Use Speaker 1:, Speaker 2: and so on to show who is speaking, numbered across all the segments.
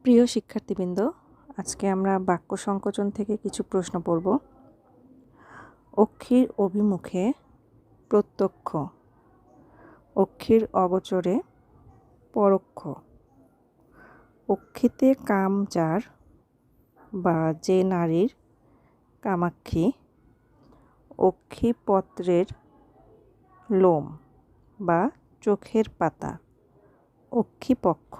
Speaker 1: প্রিয় শিক্ষার্থীবৃন্দ, আজকে আমরা বাক্য সংকোচন থেকে কিছু প্রশ্ন পড়ব। অক্ষীর অভিমুখে প্রত্যক্ষ, অক্ষীর অগোচরে পরোক্ষ, অক্ষিতে কাম যার বা যে নারীর কামাক্ষী, অক্ষিপত্রের লোম বা চোখের পাতা, অক্ষিপক্ষ,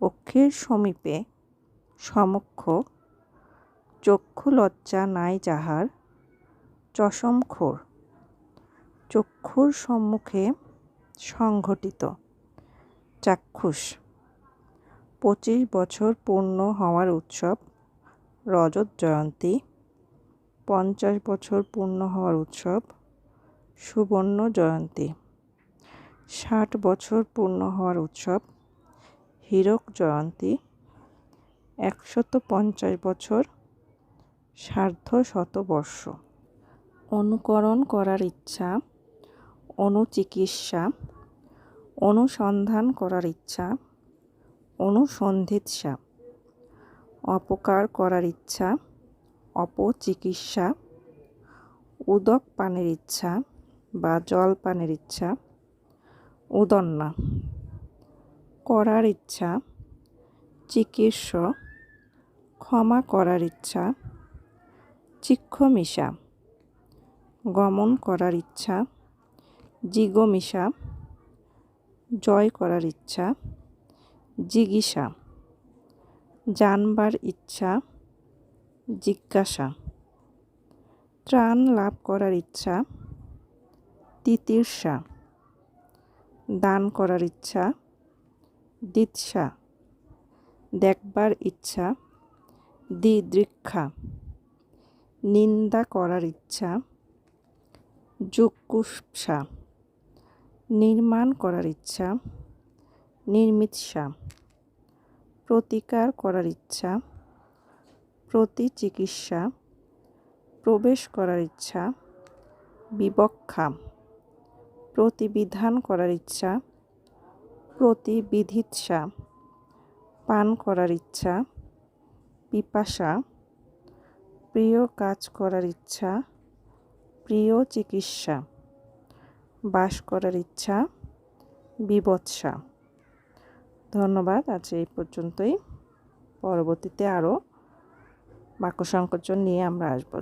Speaker 1: অক্ষীর সমীপে সমক্ষ, চক্ষু লজ্জা নাই যাহার চশমখোর, চক্ষুর সম্মুখে সংঘটিত, চাক্ষুষ, 25 বছর পূর্ণ হওয়ার উৎসব, রজত জয়ন্তী, 50 বছর পূর্ণ হওয়ার উৎসব, সুবর্ণ জয়ন্তী, 60 বছর পূর্ণ হওয়ার উৎসব, হীরক জয়ন্তী, 150 বছর, সার্ধ শতবর্ষ। অনুকরণ করার ইচ্ছা, অনুচিকিৎসা, অনুসন্ধান করার ইচ্ছা, অনুসন্ধিৎসা, অপকার করার ইচ্ছা, অপচিকিৎসা, উদক পানের ইচ্ছা বা জল পানের ইচ্ছা, উদন্না, করার ইচ্ছা, চিকিৎস, ক্ষমা করার ইচ্ছা, চিক্ষমিষা, গমন করার ইচ্ছা, জিগমিষা, জয় করার ইচ্ছা, জিগীষা, জানবার ইচ্ছা, জিজ্ঞাসা, ত্রাণ লাভ করার ইচ্ছা, তিতির্ষা, দান করার ইচ্ছা, দিৎসা, দেখবার ইচ্ছা, দিদৃক্ষা, নিন্দা করার ইচ্ছা, যুকুপ্সা, নির্মাণ করার ইচ্ছা, নির্মিৎসা, প্রতিকার করার ইচ্ছা, প্রতিচিকিৎসা, প্রবেশ করার ইচ্ছা, বিবক্ষা, প্রতিবিধান করার ইচ্ছা, প্রতিবিধিৎসা, পান করার ইচ্ছা, পিপাসা, প্রিয় কাজ করার ইচ্ছা, প্রিয় চিকিৎসা, বাস করার ইচ্ছা, বিবৎসা। ধন্যবাদ। আজ এই পর্যন্তই। পরবর্তীতে আরও বাক্য সংকোচন নিয়ে আমরা আসব।